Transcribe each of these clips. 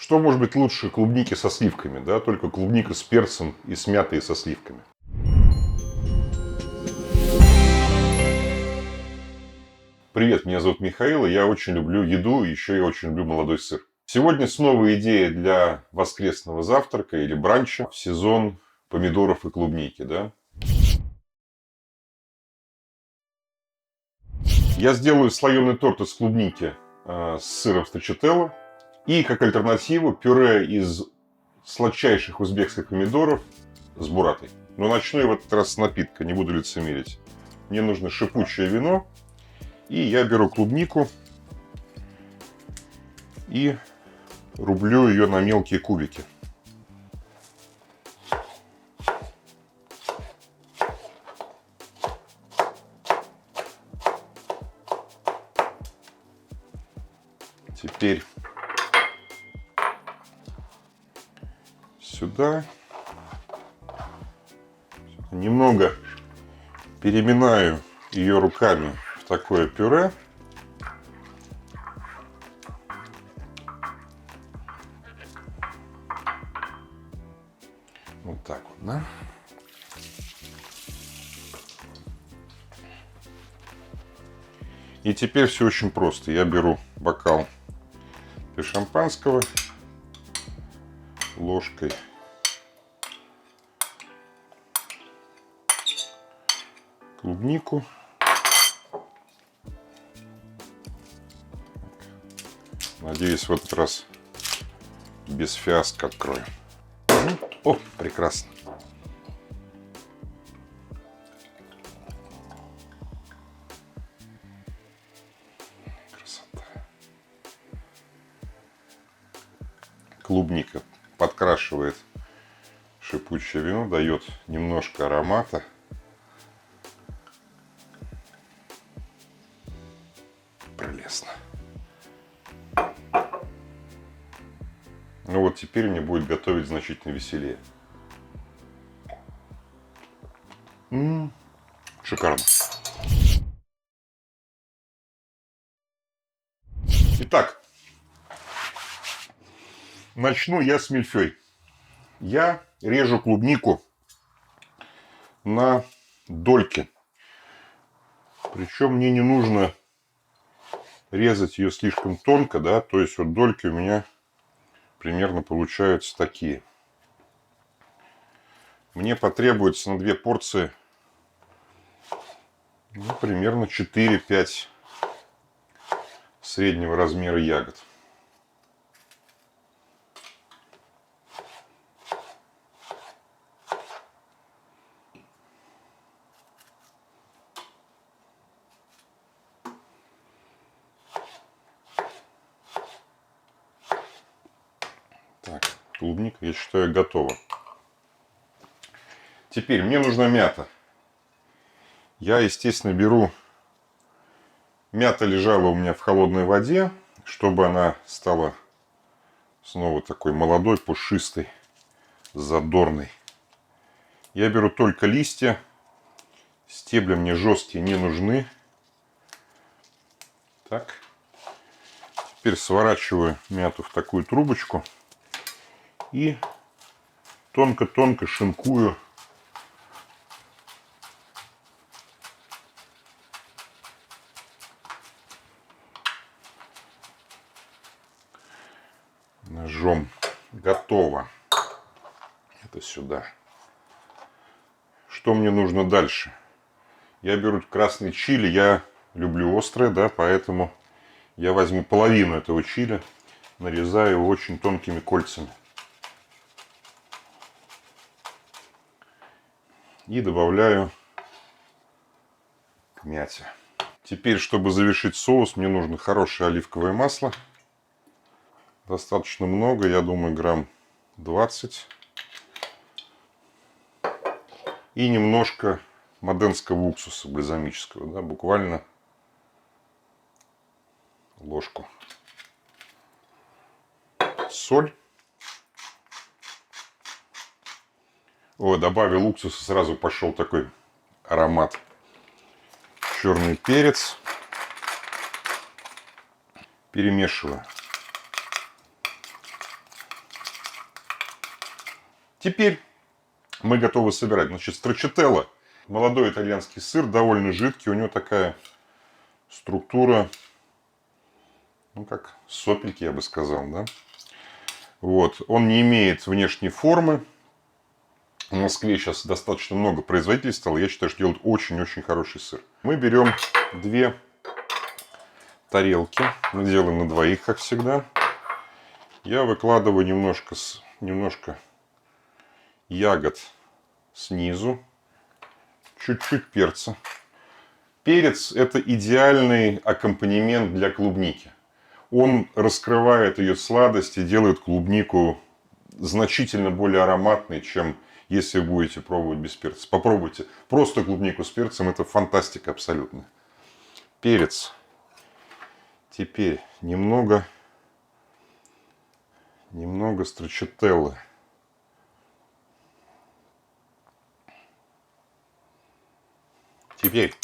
Что может быть лучше клубники со сливками, да? Только клубника с перцем и с мятой и со сливками. Привет, меня зовут Михаил, и я очень люблю еду, и еще я очень люблю молодой сыр. Сегодня снова идея для воскресного завтрака или бранча в сезон помидоров и клубники, да? Я сделаю слоеный торт из клубники с сыром строчителло. И как альтернативу пюре из сладчайших узбекских помидоров с буратой. Но начну я в этот раз с напитка, не буду лицемерить. Мне нужно шипучее вино. И я беру клубнику и рублю ее на мелкие кубики. Теперь сюда немного переминаю ее руками в такое пюре. Вот так вот, да? И теперь все очень просто. Я беру бокал для шампанского, ложкой клубнику. Надеюсь, в этот раз без фиаско открою. О, прекрасно. Красота. Клубника подкрашивает шипучее вино, дает немножко аромата. Прелестно. Ну вот теперь мне будет готовить значительно веселее. Шикарно. Итак, начну я с мильфей. Я режу клубнику на дольки. Причем мне не нужно резать ее слишком тонко, да, то есть вот дольки у меня примерно получаются такие. Мне потребуется на 2 порции примерно 4-5 среднего размера ягод. Так, клубника, я считаю, готова. Теперь мне нужна мята. Я, естественно, беру... Мята лежала у меня в холодной воде, чтобы она стала снова такой молодой, пушистой, задорной. Я беру только листья. Стебли мне жесткие не нужны. Так. Теперь сворачиваю мяту в такую трубочку. И тонко-тонко шинкую ножом. Готово. Это сюда. Что мне нужно дальше? Я беру красный чили. Я люблю острое, да, поэтому я возьму половину этого чили, нарезаю его очень тонкими кольцами. И добавляю к мяте. Теперь, чтобы завершить соус, мне нужно хорошее оливковое масло. Достаточно много, я думаю, грамм 20. И немножко моденского уксуса бальзамического, да, буквально ложку. Соль. О, добавил уксуса, сразу пошел такой аромат. Черный перец. Перемешиваю. Теперь мы готовы собирать. Значит, строчителло. Молодой итальянский сыр, довольно жидкий. У него такая структура, ну как сопельки, я бы сказал, да. Вот. Он не имеет внешней формы. В Москве сейчас достаточно много производителей стало. Я считаю, что делают очень-очень хороший сыр. Мы берем 2 тарелки. Мы делаем на двоих, как всегда. Я выкладываю немножко ягод снизу. Чуть-чуть перца. Перец – это идеальный аккомпанемент для клубники. Он раскрывает ее сладость и делает клубнику значительно более ароматной, чем если вы будете пробовать без перца. Попробуйте просто клубнику с перцем. Это фантастика абсолютно. Перец. Теперь немного строчителло. Теперь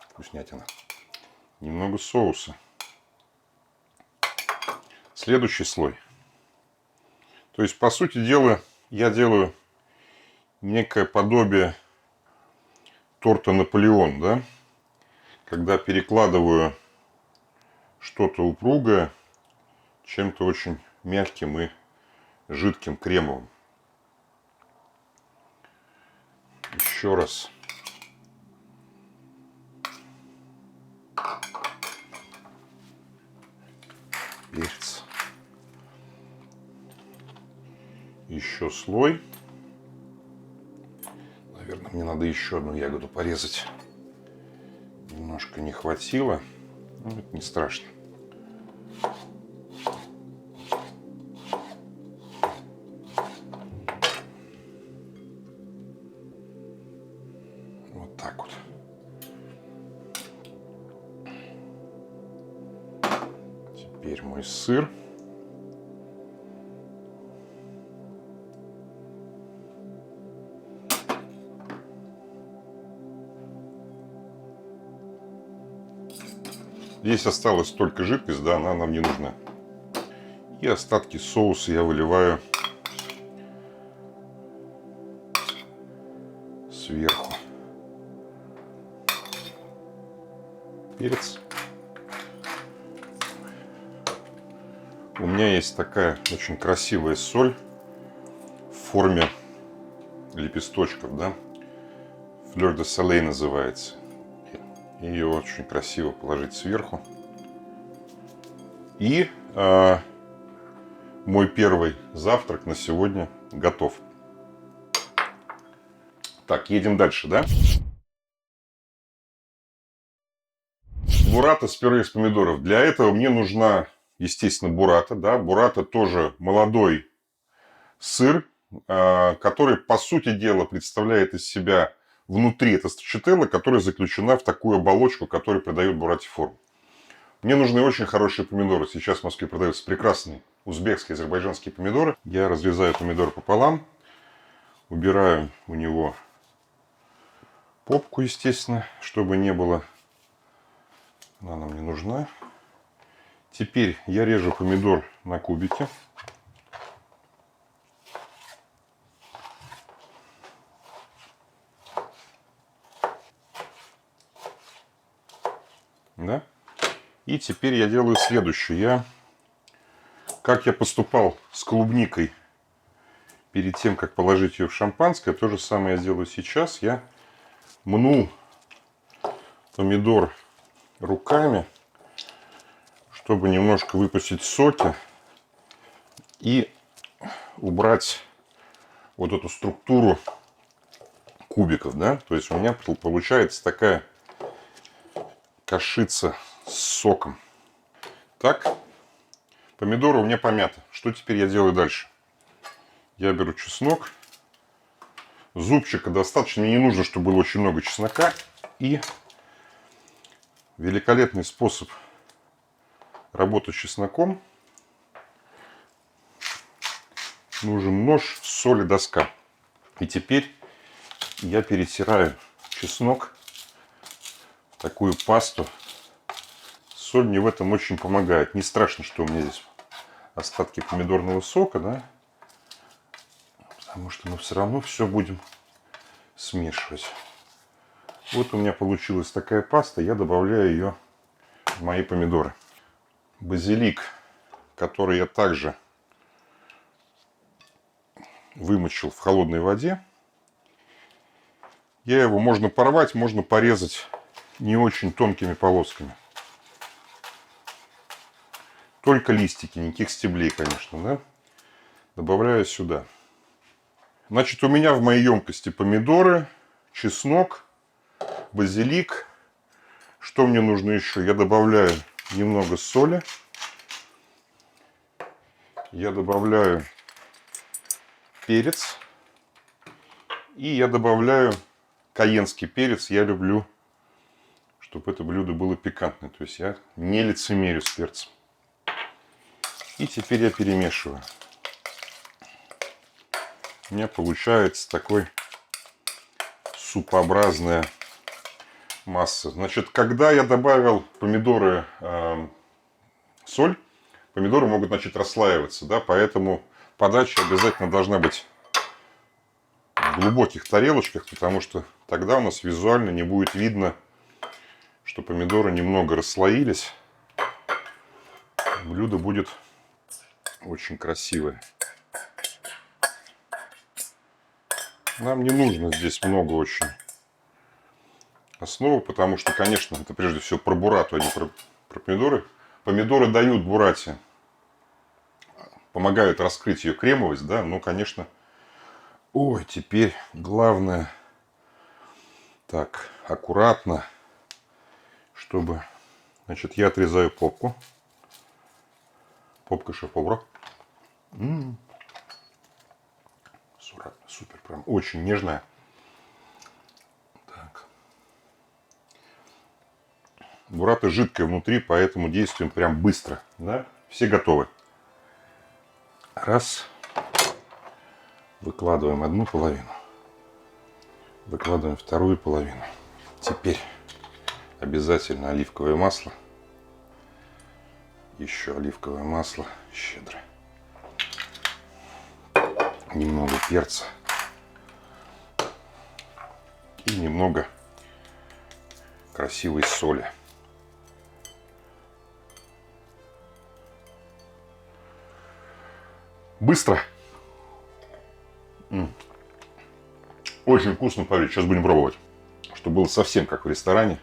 вкуснятина. Немного соуса. Следующий слой. То есть, по сути дела, я делаю некое подобие торта Наполеон, да? Когда перекладываю что-то упругое чем-то очень мягким и жидким, кремовым. Еще раз. Перец. Еще слой. Наверное, мне надо еще одну ягоду порезать. Немножко не хватило. Но это не страшно. Вот так вот. Теперь мой сыр. Здесь осталась только жидкость, да, она нам не нужна. И остатки соуса я выливаю сверху. Перец. У меня есть такая очень красивая соль в форме лепесточков, да. Флёр де солей называется. Ее очень красиво положить сверху. И мой первый завтрак на сегодня готов. Так, едем дальше, да? Буррата с пюре из помидоров. Для этого мне нужна, естественно, буррата. Да? Буррата тоже молодой сыр, который, по сути дела, представляет из себя внутри это строчителло, которая заключена в такую оболочку, которая придает буррате форму. Мне нужны очень хорошие помидоры. Сейчас в Москве продаются прекрасные узбекские, азербайджанские помидоры. Я разрезаю помидор пополам, убираю у него попку, естественно, чтобы не было. Она нам не нужна. Теперь я режу помидор на кубики. Да? И теперь я делаю следующее. Как я поступал с клубникой перед тем, как положить ее в шампанское, то же самое я сделаю сейчас. Я мну помидор руками, чтобы немножко выпустить соки и убрать вот эту структуру кубиков, да. То есть у меня получается такая кашица с соком. Так, помидоры у меня помяты. Что теперь я делаю дальше? Я беру чеснок. Зубчика достаточно, мне не нужно, чтобы было очень много чеснока. И великолепный способ работать с чесноком. Нужен нож, соль и доска. И теперь я перетираю чеснок в такую пасту. Соль мне в этом очень помогает. Не страшно, что у меня здесь остатки помидорного сока, да? потому что мы все равно все будем смешивать. Вот у меня получилась такая паста, я добавляю ее в мои помидоры. Базилик, который я также вымочил в холодной воде. Его можно порвать, можно порезать не очень тонкими полосками. Только листики, никаких стеблей, конечно, да? Добавляю сюда. Значит, у меня в моей емкости помидоры, чеснок, базилик. Что мне нужно еще? Я добавляю немного соли. Я добавляю перец. И я добавляю кайенский перец. Я люблю, чтобы это блюдо было пикантное. То есть я не лицемерю с перцем. И теперь я перемешиваю. У меня получается такой супообразная масса. Значит, когда я добавил помидоры, соль, помидоры могут начать расслаиваться, да, поэтому подача обязательно должна быть в глубоких тарелочках, потому что тогда у нас визуально не будет видно, что помидоры немного расслоились. Блюдо будет очень красивое. Нам не нужно здесь много очень основы, потому что, конечно, это прежде всего про бурату, а не про помидоры. Помидоры дают бурате, помогают раскрыть ее кремовость, да, но, конечно... Ой, теперь главное так, аккуратно, чтобы... Значит, я отрезаю попку. Попка шеф-повара. Супер, прям очень нежная. Так. Бурата жидкая внутри, поэтому действуем прям быстро. Да? Все готовы. Раз. Выкладываем одну половину. Выкладываем вторую половину. Теперь обязательно оливковое масло. Еще оливковое масло щедро. Немного перца. И немного красивой соли. Быстро. Очень вкусно, поверьте. Сейчас будем пробовать. Чтобы было совсем как в ресторане.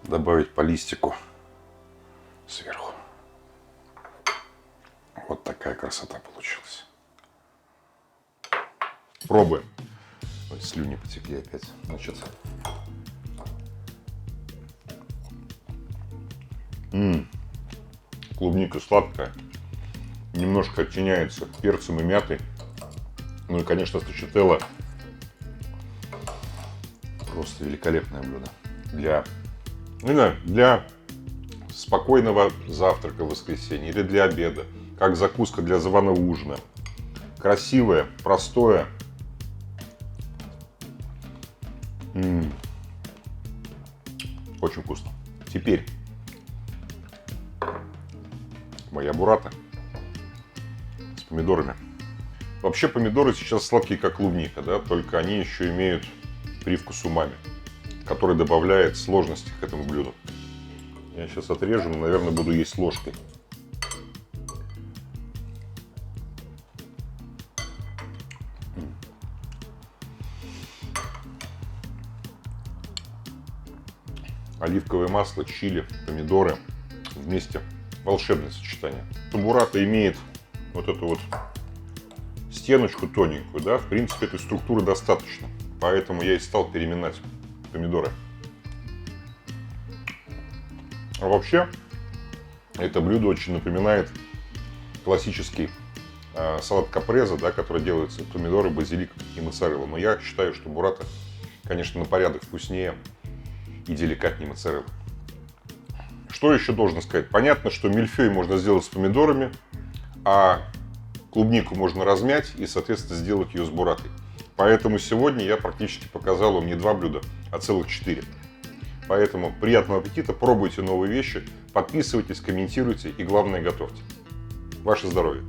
Добавить по листику сверху. Вот такая красота получилась. Пробуем. Ой, слюни потекли опять. Значит. Клубника сладкая. Немножко оттеняется перцем и мятой. Ну и, конечно, строчителло. Просто великолепное блюдо. Для спокойного завтрака в воскресенье или для обеда. Как закуска для званого ужина. Красивое, простое. Очень вкусно. Теперь моя бурата с помидорами. Вообще помидоры сейчас сладкие, как клубника, да, только они еще имеют привкус умами, который добавляет сложности к этому блюду. Я сейчас отрежу, но, наверное, буду есть ложкой. Оливковое масло, чили, помидоры вместе. Волшебное сочетание. Бурата имеет вот эту вот стеночку тоненькую, да, в принципе, этой структуры достаточно. Поэтому я и стал переминать помидоры. А вообще, это блюдо очень напоминает классический салат капреза, да, который делается помидоры, базилик и моцарелла. Но я считаю, что бурата, конечно, на порядок вкуснее и деликатнее моцареллы. Что еще должен сказать? Понятно, что мильфей можно сделать с помидорами, а клубнику можно размять и, соответственно, сделать ее с буратой. Поэтому сегодня я практически показал вам не 2 блюда, а целых 4. Поэтому приятного аппетита, пробуйте новые вещи, подписывайтесь, комментируйте и, главное, готовьте. Ваше здоровье!